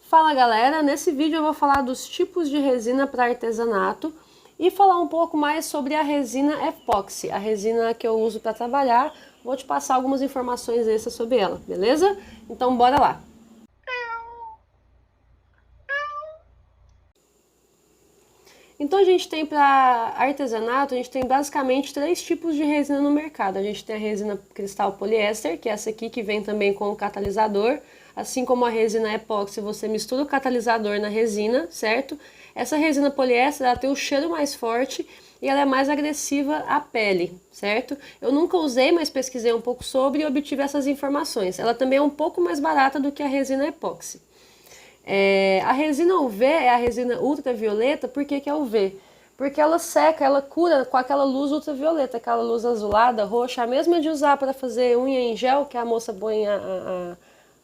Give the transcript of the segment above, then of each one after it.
Fala galera, nesse vídeo eu vou falar dos tipos de resina para artesanato e falar um pouco mais sobre a resina epóxi, a resina que eu uso para trabalhar. Vou te passar algumas informações extras sobre ela, beleza? Então bora lá! Então a gente tem para artesanato, a gente tem basicamente três tipos de resina no mercado. A gente tem a resina cristal poliéster, que é essa aqui que vem também com o catalisador. Assim como a resina epóxi, você mistura o catalisador na resina, certo? Essa resina poliéster, ela tem o cheiro mais forte e ela é mais agressiva à pele, certo? Eu nunca usei, mas pesquisei um pouco sobre e obtive essas informações. Ela também é um pouco mais barata do que a resina epóxi. A resina UV é a resina ultravioleta. Por que é UV? Porque ela seca, ela cura com aquela luz ultravioleta, aquela luz azulada, roxa, a mesma de usar para fazer unha em gel, que a moça põe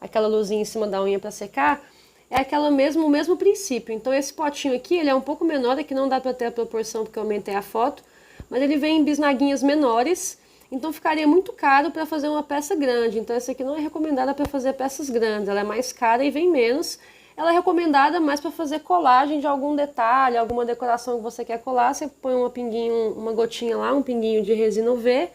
aquela luzinha em cima da unha para secar, é o mesmo princípio. Então esse potinho aqui, ele é um pouco menor, aqui não dá para ter a proporção porque eu aumentei a foto, mas ele vem em bisnaguinhas menores, então ficaria muito caro para fazer uma peça grande. Então essa aqui não é recomendada para fazer peças grandes, ela é mais cara e vem menos. Ela é recomendada mais para fazer colagem de algum detalhe, alguma decoração que você quer colar. Você põe uma gotinha lá, um pinguinho de resina UV,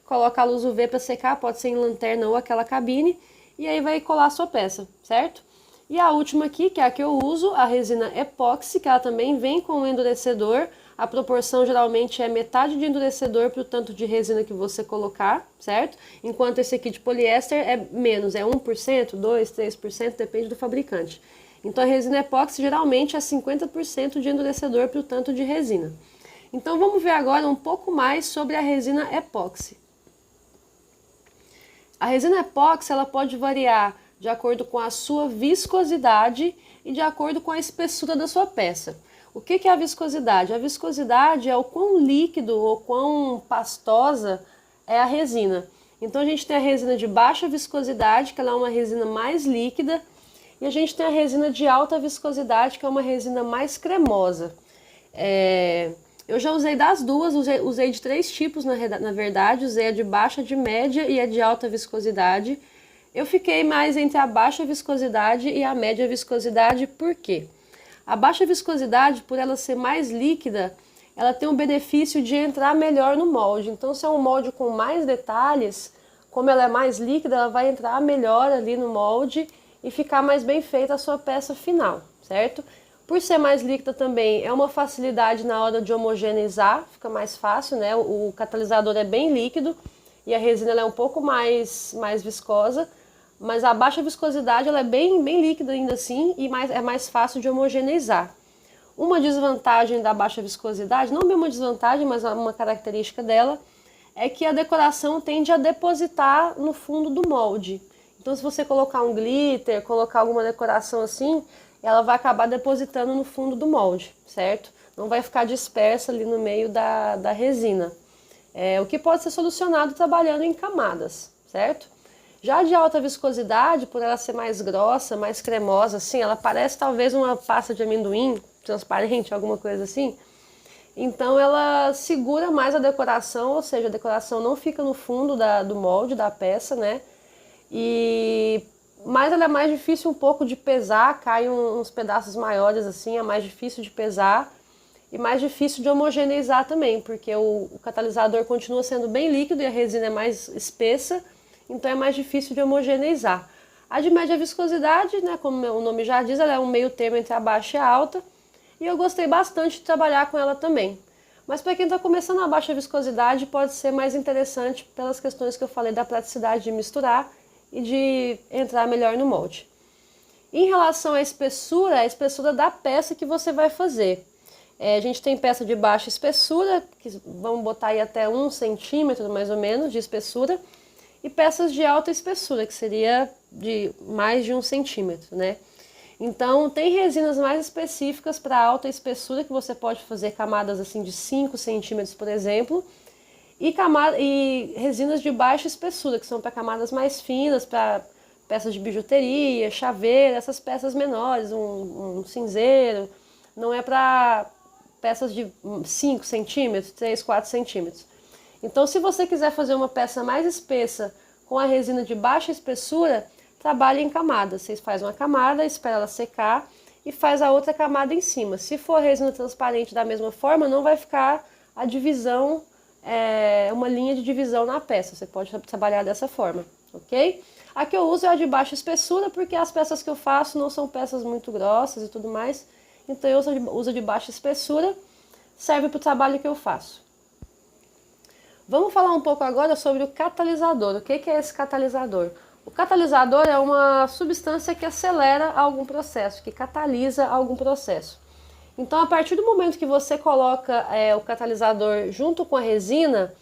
coloca a luz UV para secar, pode ser em lanterna ou aquela cabine, e aí vai colar a sua peça, certo? E a última aqui, que é a que eu uso, a resina epóxi, que ela também vem com o endurecedor. A proporção geralmente é metade de endurecedor para o tanto de resina que você colocar, certo? Enquanto esse aqui de poliéster é menos, é 1%, 2%, 3%, depende do fabricante. Então a resina epóxi geralmente é 50% de endurecedor para o tanto de resina. Então vamos ver agora um pouco mais sobre a resina epóxi. A resina epóxi ela pode variar de acordo com a sua viscosidade e de acordo com a espessura da sua peça. O que é a viscosidade? A viscosidade é o quão líquido ou quão pastosa é a resina. Então a gente tem a resina de baixa viscosidade, que ela é uma resina mais líquida, e a gente tem a resina de alta viscosidade, que é uma resina mais cremosa. Eu já usei das duas, usei de três tipos na verdade, usei a de baixa, de média e a de alta viscosidade. Eu fiquei mais entre a baixa viscosidade e a média viscosidade, por quê? A baixa viscosidade, por ela ser mais líquida, ela tem o benefício de entrar melhor no molde. Então, se é um molde com mais detalhes, como ela é mais líquida, ela vai entrar melhor ali no molde e ficar mais bem feita a sua peça final, certo? Por ser mais líquida também, é uma facilidade na hora de homogeneizar, fica mais fácil, né? O catalisador é bem líquido e a resina ela é um pouco mais viscosa. Mas a baixa viscosidade ela é bem líquida ainda assim e é mais fácil de homogeneizar. Uma desvantagem da baixa viscosidade, não bem uma desvantagem, mas uma característica dela, é que a decoração tende a depositar no fundo do molde. Então se você colocar um glitter, colocar alguma decoração assim, ela vai acabar depositando no fundo do molde, certo? Não vai ficar dispersa ali no meio da resina. O que pode ser solucionado trabalhando em camadas, certo? Já de alta viscosidade, por ela ser mais grossa, mais cremosa, assim, ela parece talvez uma pasta de amendoim transparente, alguma coisa assim. Então ela segura mais a decoração, ou seja, a decoração não fica no fundo do molde da peça, né? Mas ela é mais difícil um pouco de pesar, cai uns pedaços maiores assim, é mais difícil de pesar e mais difícil de homogeneizar também, porque o catalisador continua sendo bem líquido e a resina é mais espessa. Então é mais difícil de homogeneizar. A de média viscosidade, né, como o nome já diz, ela é um meio termo entre a baixa e a alta. E eu gostei bastante de trabalhar com ela também. Mas para quem está começando a baixa viscosidade, pode ser mais interessante pelas questões que eu falei da praticidade de misturar e de entrar melhor no molde. Em relação à espessura, a espessura da peça que você vai fazer. A gente tem peça de baixa espessura, que vamos botar aí até 1 centímetro mais ou menos de espessura. E peças de alta espessura, que seria de mais de 1 centímetro, né? Então, tem resinas mais específicas para alta espessura, que você pode fazer camadas assim de 5 centímetros, por exemplo, e resinas de baixa espessura, que são para camadas mais finas, para peças de bijuteria, chaveiro, essas peças menores, um cinzeiro. Não é para peças de 5 centímetros, 3, 4 centímetros. Então, se você quiser fazer uma peça mais espessa com a resina de baixa espessura, trabalha em camadas. Vocês fazem uma camada, espera ela secar e faz a outra camada em cima. Se for resina transparente da mesma forma, não vai ficar a divisão, uma linha de divisão na peça. Você pode trabalhar dessa forma, ok? A que eu uso é a de baixa espessura, porque as peças que eu faço não são peças muito grossas e tudo mais. Então eu uso de baixa espessura, serve para o trabalho que eu faço. Vamos falar um pouco agora sobre o catalisador. O que é esse catalisador? O catalisador é uma substância que acelera algum processo, que catalisa algum processo. Então, a partir do momento que você coloca o catalisador junto com a resina,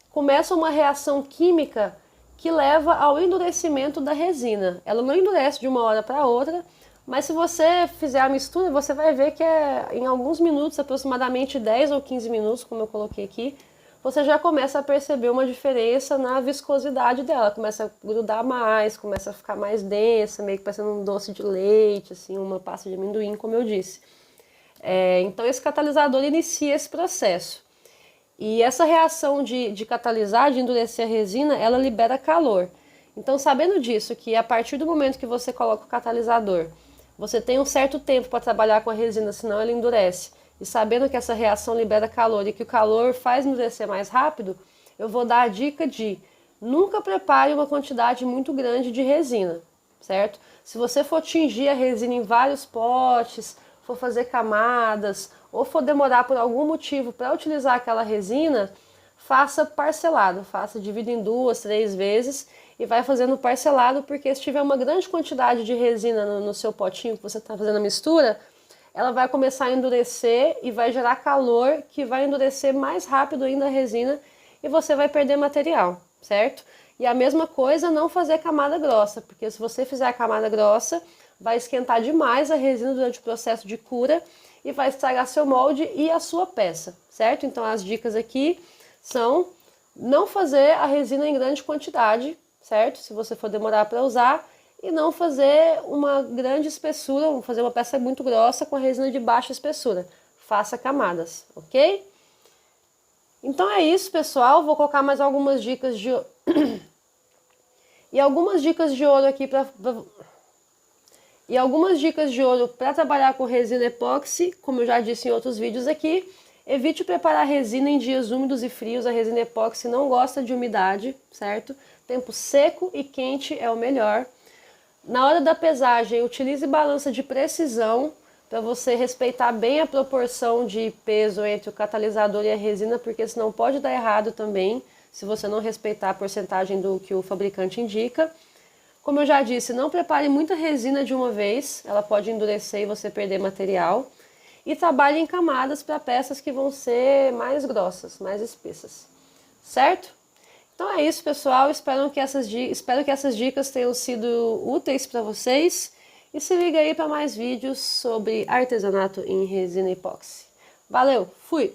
começa uma reação química que leva ao endurecimento da resina. Ela não endurece de uma hora para outra, mas se você fizer a mistura, você vai ver que em alguns minutos, aproximadamente 10 ou 15 minutos, como eu coloquei aqui, você já começa a perceber uma diferença na viscosidade dela. Começa a grudar mais, começa a ficar mais densa, meio que parecendo um doce de leite, assim, uma pasta de amendoim, como eu disse. Então esse catalisador inicia esse processo. E essa reação de catalisar, de endurecer a resina, ela libera calor. Então, sabendo disso, que a partir do momento que você coloca o catalisador, você tem um certo tempo para trabalhar com a resina, senão ela endurece. E sabendo que essa reação libera calor e que o calor faz endurecer mais rápido, eu vou dar a dica de nunca prepare uma quantidade muito grande de resina, certo? Se você for tingir a resina em vários potes, for fazer camadas, ou for demorar por algum motivo para utilizar aquela resina, faça parcelado, divida em 2, 3 vezes e vai fazendo parcelado, porque se tiver uma grande quantidade de resina no seu potinho que você está fazendo a mistura, ela vai começar a endurecer e vai gerar calor, que vai endurecer mais rápido ainda a resina e você vai perder material, certo? E a mesma coisa, não fazer camada grossa, porque se você fizer a camada grossa, vai esquentar demais a resina durante o processo de cura e vai estragar seu molde e a sua peça, certo? Então as dicas aqui são não fazer a resina em grande quantidade, certo? Se você for demorar para usar, e não fazer uma grande espessura, fazer uma peça muito grossa com a resina de baixa espessura. Faça camadas, ok? Então é isso, pessoal. Vou colocar mais algumas dicas de e algumas dicas de ouro aqui para trabalhar com resina epóxi, como eu já disse em outros vídeos aqui. Evite preparar resina em dias úmidos e frios. A resina epóxi não gosta de umidade, certo? Tempo seco e quente é o melhor. Na hora da pesagem, utilize balança de precisão para você respeitar bem a proporção de peso entre o catalisador e a resina, porque senão pode dar errado também, se você não respeitar a porcentagem do que o fabricante indica. Como eu já disse, não prepare muita resina de uma vez, ela pode endurecer e você perder material. E trabalhe em camadas para peças que vão ser mais grossas, mais espessas, certo? Então é isso, pessoal. Espero que essas dicas tenham sido úteis para vocês. E se liga aí para mais vídeos sobre artesanato em resina epóxi. Valeu, fui!